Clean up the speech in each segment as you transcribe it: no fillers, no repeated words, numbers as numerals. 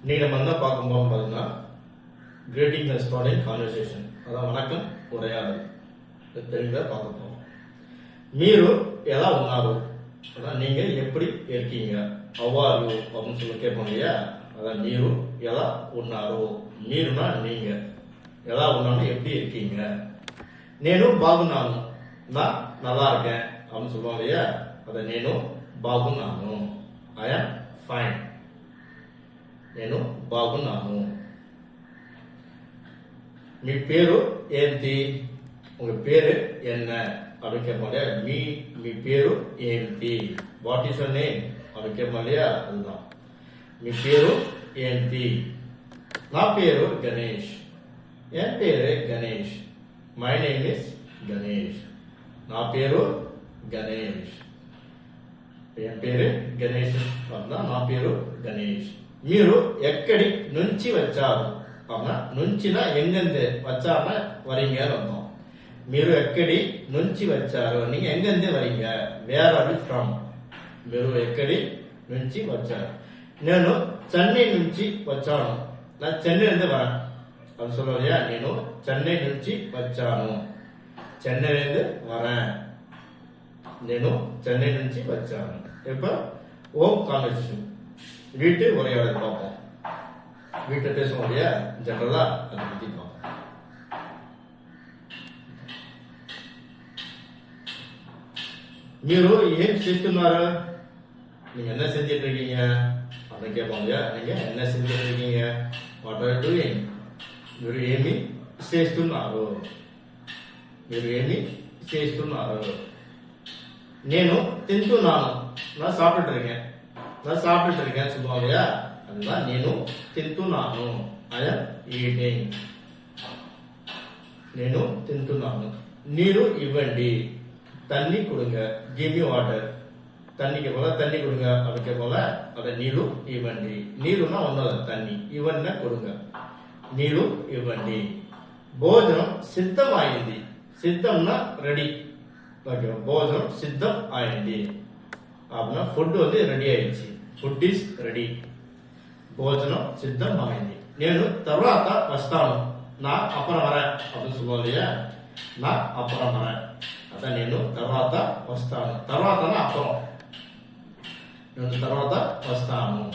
இன்னைக்கு நம்ம என்ன பார்க்க போறோம் பார்த்தீங்கன்னா கிரீட்டிங் அண்ட் ஸ்டார்டிங் கான்வர்சேஷன், அதான் வணக்கம் உரையாடல். தெளிவாக பார்க்க போறோம். మీరు ఎలా ఉన్నారు, அதான் நீங்க எப்படி இருக்கீங்க, how are you அப்படின்னு சொல்லி கேட்போம் இல்லையா. அதான் మీరు ఎలా ఉన్నారు, మీరుனா நீங்க, ఎలా ఉన్నాను எப்படி இருக்கீங்க. నేను బాగున్నాను, நான் நல்லா இருக்கேன் அப்படின்னு சொல்லுவாங்க இல்லையா. அதை నేను బాగున్నాను, I am fine, నేను బాగున్నాను. మీ పేరు ఏంటి, உங்க பேரு என்ன அப்படின்னு கேட்போம் இல்லையா. మీ పేరు ఏంటి, வாட் இஸ் யுவர் நேம் அப்படின்னு கேட்போம் இல்லையா. அதுதான் మీ పేరు ఏంటి. నా పేరు గణేష్, என் பேரு Ganesh, my name is Ganesh. నా పేరు గణేష్, என் பேரு గణేష్ அப்படின்னா నా పేరు గణేష్. మీరు ఎక్కడి నుంచి వచ్చారు அப்படின்னா, నుంచిனா எங்கிருந்து, வச்சாருன்னா வரீங்கன்னு அர்த்தம். మీరు ఎక్కడి నుంచి వచ్చారు, நீங்க எங்கிருந்து வரீங்க, వేర్ ఆర్ యు ఫ్రమ్. మీరు ఎక్కడి నుంచి వచ్చారు. నేను చెన్నై నుంచి వచ్చాను, நான் சென்னையிலிருந்து வரேன் அப்படின்னு சொல்லுவோம் இல்லையா. నేను చెన్నై నుంచి వచ్చాను, చెన్నైயிலிருந்து வரேன், నేను చెన్నై నుంచి వచ్చాను. இப்ப ஓம் கான்வர்சேஷன், வீட்டு உரையாடல் பார்ப்போம். வீட்டை பேசுவோம் இல்லையா, ஜெனரலா அதை பத்தி பார்ப்போம். మీరు ఏం చేస్తున్నారు, நீங்க என்ன செஞ்சிட்டு இருக்கீங்க அப்படின்னு கேட்போம் இல்லையா. நீங்க என்ன செஞ்சிட்டு இருக்கீங்க, வாட் ஆர் డూయింగ్. మీరు ఏమి చేస్తున్నారు, మీరు ఏమి చేస్తున్నారు. నేను తింటున్నాను, நான் சாப்பிட்டு இருக்கேன், நான் சாப்பிட்டு இருக்கேன் சொல்லுவாங்க இல்லையா. அதுதான் నేను తింటున్నాను, I am eating, నేను తింటున్నాను. நீரு ఇవ్వండి, தண்ணி கொடுங்க, give me water. தண்ணிக்கு போல தண்ணி கொடுங்க அப்படிக்க போல அதை நீரு ఇవ్వండి. நீருனா ஒன்றும் தண்ணி, ఇవ్వన్నా கொடுங்க, நீரு ఇవ్వండి. భోజనం సిద్ధం అయింది, సిద్ధంனா ரெடி, ஓகே. భోజనం సిద్ధం అయింది அப்படின்னா ஃபுட் வந்து ரெடி ஆயிடுச்சு, ஃபுட் இஸ் ரெடி. భోజనం సిద్ధం అయింది. నేను తర్వాత వస్తాను, నా అப்புறம் வரேன் அப்படின்னு சொல்லுவோம் இல்லையா. நான் அப்புறம் வரேன், அதான் నేను తర్వాత వస్తాను. తర్వాతனா அப்புறம், నేను తర్వాత వస్తాను.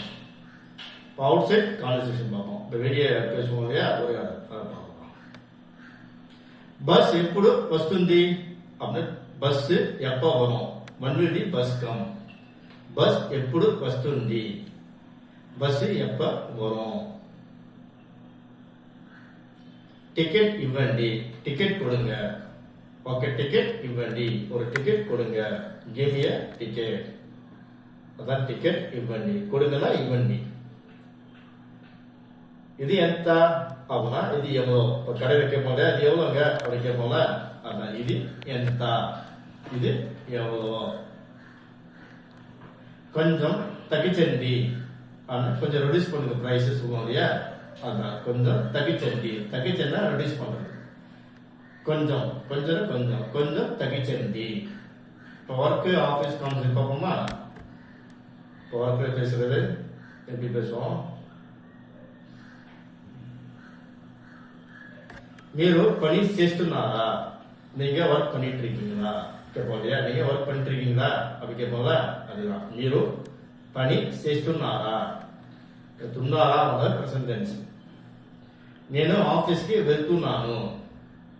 அவுட் சைட் கான்வர்சேஷன் பார்ப்போம். இந்த வெளியே பேசுவோம் இல்லையா, ஒரு பார்க்கலாம். பஸ் ఎప్పుడు వస్తుంది அப்படின்னு, బస్ எப்போ வரும், when will the bus come. Bus ఎప్పుడు వస్తుంది, బస్ எப்ப வரும். டிக்கெட் ఇవ్వండి, டிக்கெட் கொடுங்க, ஓகே. டிக்கெட் ఇవ్వండి, ஒரு டிக்கெட் கொடுங்க, give me a ticket. அதான் டிக்கெட் ఇవ్వండి, கொடுங்கன்னா ఇవ్వండి. இது ఎంత அப்படின்னா, இது எவ்வளோ. இப்போ கடையில் கேட்போங்க, இது எவ்வளோங்க அப்படி கேட்போங்க. அதான் இது ఎంత, இது எவ்வளோ. கொஞ்சம் తగ్గించండి, கொஞ்சம் ரெடியூஸ் பண்ணுங்க பிரைஸ் சொல்லுவோம் இல்லையா. அதான் கொஞ்சம் తగ్గించండి, తగ్గించండి ரெடியூஸ் பண்றது. கொஞ்சம் கொஞ்சம் கொஞ்சம் கொஞ்சம் తగ్గించండి. இப்போ ஒர்க்கு ஆஃபீஸ் கான்வர்சேஷன் பார்ப்போமா. இப்போ ஒர்க்கில் பேசுறது எப்படி பேசுவோம். మీరు పని చేస్తున్నారా, நீங்க ஒர்க் பண்ணிட்டு இருக்கீங்களா கேட்போம் இல்லையா. நீங்க ஒர்க் பண்ணிட்டு இருக்கீங்களா அப்படி கேட்போம்ல, அதுதான் మీరు పని చేస్తున్నారా. తున్నారా అన్నది ప్రెసెంట్ టెన్స్. నేను ఆఫీస్కి వెళ్తున్నాను,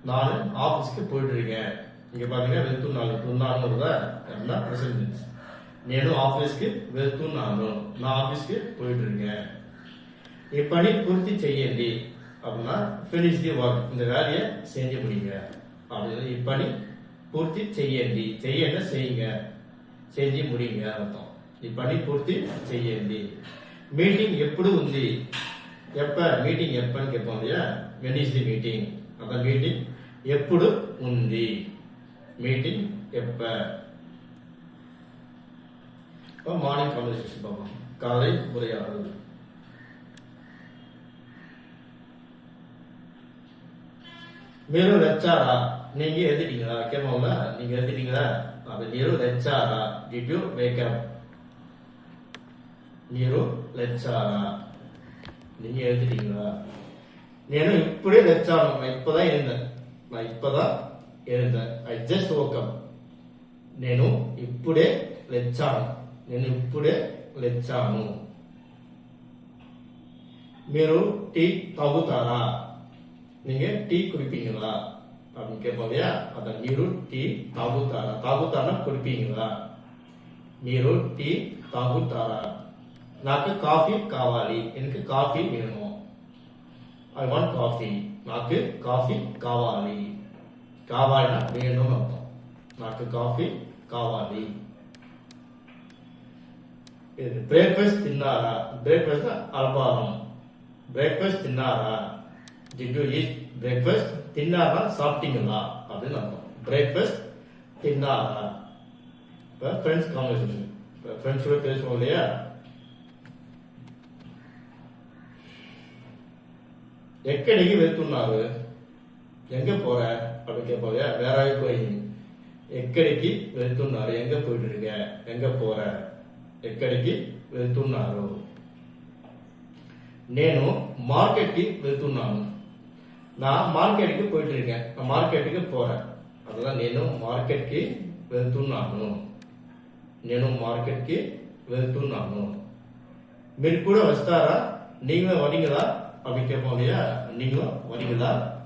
நான் ஆஃபீஸ்க்கு போயிட்டு இருக்கேன். இங்க பாத்தீங்க వెళ్తున్నాను, తున్నానుదా என்ன ప్రెసెంట్ టెన్స్. నేను ఆఫీస్కి వెళ్తున్నాను, நான் ஆஃபீஸ்க்கு போயிட்டு இருக்கேன். ఈ పని పూర్తి చేయండి அப்படின்னா, finish the work, இந்த வேலையை செஞ்சு முடிங்க அப்படின்னு. ఈ పని పూర్తి చేయండి, చెయ్యండి செய்யுங்க, செஞ்சு முடிங்க அர்த்தம். ఈ పని పూర్తి చేయండి. மீட்டிங் ఎప్పుడు ఉంది, எப்ப மீட்டிங் எப்பன்னு கேட்போம் இல்லையா. when is the meeting, அந்த மீட்டிங் ఎప్పుడు ఉంది, மீட்டிங் எப்ப. மார்னிங் கான்வர்சேஷன் பார்ப்போம், காலை உரையாடல். మీరు వచ్చారా, நீங்க எழுதிட்டீங்களா கேட்போம்ல. நீங்க எழுதிட்டீங்களா, அது మీరు వచ్చారా, did you wake up. మీరు వచ్చారా. நீங்க எழுதிட்டீங்களா? నేను ఇప్పుడే లేచాను. நான் இப்பதான் எழுந்தேன். I just woke up. నేను ఇప్పుడే లేచాను. మీరు டீ తాగుతారా? நீங்க டீ குடிப்பீங்களா அப்படின்னு கேட்போம் இல்லையா? அதான் మీరు டீ తాగుతారా. తాగుతారా குடிப்பீங்களா? మీరు டீ తాగుతారా. నాకు కాఫీ కావాలి. எனக்கு காஃபி வேணும். I want coffee. నాకు కాఫీ కావాలి. కావాలినా వేணும் అర్థం. నాకు కాఫీ కావాలి. బ్రేక్ఫాస్ట్ తిన్నారా? బ్రేక్ఫాస్ట్ అల్పాహారం. బ్రేక్ఫాస్ట్ తిన్నారా? Did you eat breakfast? తిన్నారా சாப்பிட்டீங்களா அப்படின்னு அர்த்தம். பிரேக்ஃபாஸ்ட் తిన్నారా. இப்போ ஃப்ரெண்ட்ஸ் கான்வர்சேஷன், ஃப்ரெண்ட்ஸோட பேசுவோம் இல்லையா? ఎక్కడికి వెళ్తున్నారు? எங்க போற அப்படின்னு கேட்போம் இல்லையா? வேற கோயிங். ఎక్కడికి వెళ్తున్నారు? எங்க போயிட்டு இருக்க? எங்க போற? ఎక్కడికి వెళ్తున్నారు. నేను మార్కెట్కి వెళ్తున్నాను. நான் మార్కెట్కి போயிட்டு இருக்கேன். நான் మార్కెట్కి போறேன். அதுதான் నేను మార్కెట్కి వెళ్తున్నాను. నేను మార్కెట్కి వెళ్తున్నాను. మీరు కూడా వస్తారా? நீங்களும் வரீங்களா அப்படின்னு கேட்போம் இல்லையா? நீங்களும் வரீங்களா.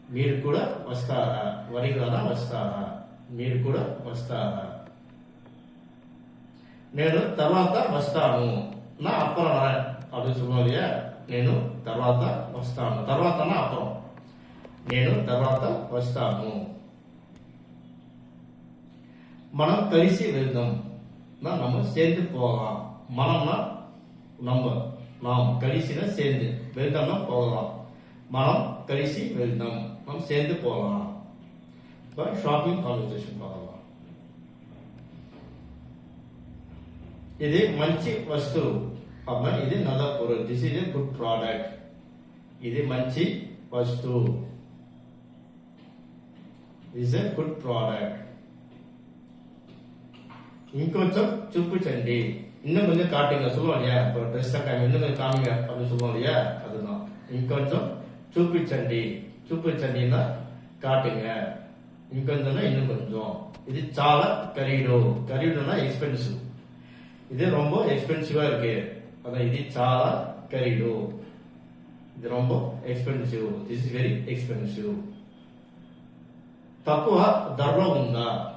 మీరు కూడా వస్తారా. வரீங்களானா వస్తారా. మీరు కూడా వస్తారా. నేను తర్వాత వస్తాను. நான் அப்புறம் வரேன் அப்படின்னு சொல்லுவோம் இல்லையா? నేను తర్వాత వస్తాను. తర్వాతனா அப்புறம். నేను తర్వాత వస్తాను. మనం కలిసి వెళ్దాం. நம்ம சேர்ந்து போகலாம். மனம்னா நம்ம, நாம் కలిసిனா சேர்ந்து, వెళ్దాంனா போகலாம். మనం కలిసి వెళ్దాం. நம்ம சேர்ந்து போகலாம். இப்போ ஷாப்பிங் கான்வர்சேஷன் பார்க்கலாம். ఇది మంచి వస్తువు அப்படின்னா இது நல்ல பொருள். This is a good product. ఇది మంచి వస్తువు. is a good product. ఇంకొంచెం చూపించండి. இன்னும் கொஞ்சம் காட்டுங்க சொல்லுவோம் இல்லையா? இப்போ ட்ரெஸ் காமி, இன்னும் கொஞ்சம் காமிங்க அப்படின்னு சொல்லுவோம் இல்லையா? அதுதான் ఇంకొంచెం చూపించండి. చూపించండిனா காட்டுங்க. ఇంకొంచెంனா இன்னும் கொஞ்சம். இது చాలా ఖరీదు. ఖరీదుனா எக்ஸ்பென்சிவ். இது ரொம்ப எக்ஸ்பென்சிவா இருக்கு. அதான் இது చాలా ఖరీదు. இது ரொம்ப expensive. This is very expensive. తక్కువ ధరలో ఉందా?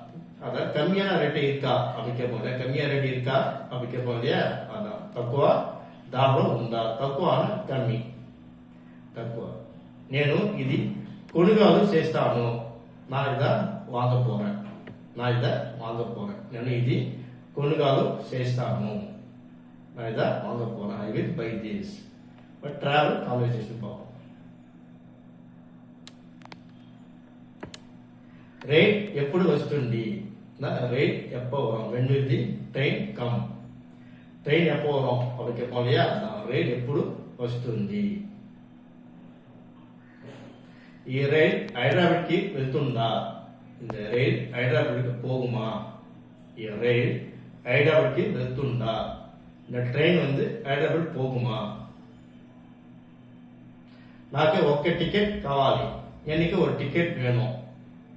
அதான் கம்மியான ரேட்டு இருக்கா அப்படின்னு கேட்போம் இல்லையா? கம்மியான ரேட் இருக்கா அப்படின்னு கேட்போம் இல்லையா? அதான் తక్కువ ధరలో ఉందా. తక్కువனா కమ్మి. తక్కువ. నేను ఇది కొనుగోలు చేస్తాను. நான் இதை வாங்க போறேன். నేను ఇది కొనుగోలు చేస్తాను. நான் இதை வாங்க போறேன். I will buy this. But travel conversation பார்ப்போம். రైట్ ఎప్పుడు వస్తుంది? రైట్ எப்போ வரும்? when will the train come? Train எப்போ வரும் அப்படின்னு கேட்போம் இல்லையா? రైట్ ఎప్పుడు వస్తుంది. ఈ రైల్ హైదరాబాద్కి వెళ్తుందా? இந்த రైల్ హైదరాబాద్కి போகுமா? ఈ రైల్ హైదరాబాద్కి వెళ్తుందా? இந்த ட்ரெயின் வந்து హైదరాబాద్ போகுமா? నాకు ఒక్క టికెట్ కావాలి. எனக்கு ஒரு டிக்கெட் வேணும்.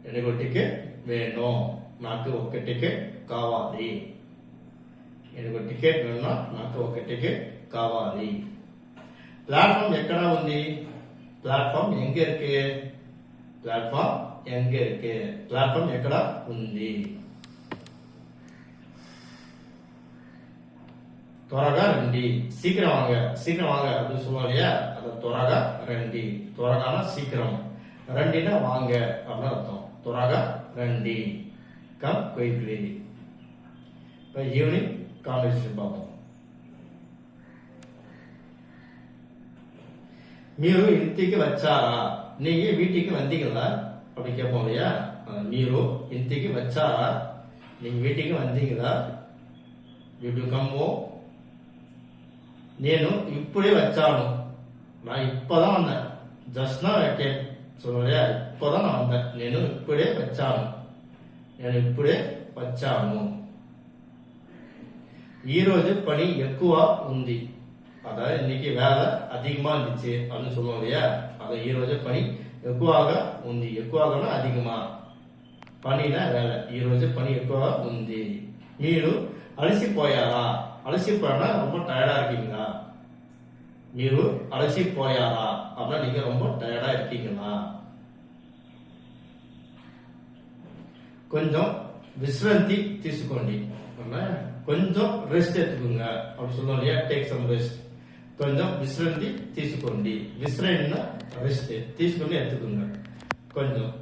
எனக்கு ஒரு டிக்கெட் வேணும். నాకు ఒక్క టికెట్ కావాలి. எனக்கு ஒரு டிக்கெட் வேணும்னா నాకు ఒక్క టికెట్ కావాలి. ప్లాట్ఫామ్ ఎక్కడ ఉంది? ప్లాట్ఫామ్ எங்க இருக்கு? ప్లాట్ఫామ్ எங்க இருக்கு? ప్లాట్ఫామ్ ఎక్కడ ఉంది? త్వరగా రండి. சீக்கிரம் வாங்க. சீக்கிரம் வாங்க அப்படின்னு சொல்லுவோம் இல்லையா? அது త్వరగా రండి. త్వరగాனா சீக்கிரம், రండిனா வாங்க அப்படின்னு அர்த்தம். త్వరగా రండి. Come quickly. இப்போ ஈவினிங் கான்வர்சேஷன் பார்ப்போம். మీరు ఇంటికి వచ్చారా? நீங்க வீட்டுக்கு வந்தீங்களா அப்படி கேட்போம் இல்லையா? మీరు ఇంటికి వచ్చారా? நீங்க வீட்டுக்கு வந்தீங்களா? Did you come home? నేను ఇప్పుడే వచ్చాను. நான் இப்பதான் வந்தேன். ஜஸ்ட் நவ் ஐ கேம் சொல்லுறியா? இப்பதான் நான் வந்தேன். నేను ఇప్పుడే వచ్చాను. నేను ఇప్పుడే వచ్చాను. ఈ రోజు పని ఎక్కువ ఉంది. అదే இன்னைக்கு వేళ అధికమా இருந்துச்சு அப்படின்னு சொல்லுவோம் இல்லையா. அதை ఈ రోజు పని ఎక్కువగా ఉంది. ఎక్కువగాனா அதிகமா. పనిனா వేళ. ఈ రోజు పని ఎక్కువగా ఉంది. మీరు అలసిపోయారా? అలసిపోయారా ரொம்ப டயர்டா இருக்கீங்களா? మీరు అలసిపోయారా அப்படின்னா நீங்க ரொம்ப டயர்டா இருக்கீங்களா? కొంచెం విశ్రాంతి తీసుకోండి. కొంచెం రెస్ట్ ఎత్తుకుంగా அப்படி சொல்லுவோம் இல்லையா. Take some rest. கொஞ்சம் விశ్రాంతి తీసుకోండి. విశ్రాంతి రెస్ట్ తీసుకొని ఎత్తుకుంగా. కొంచెం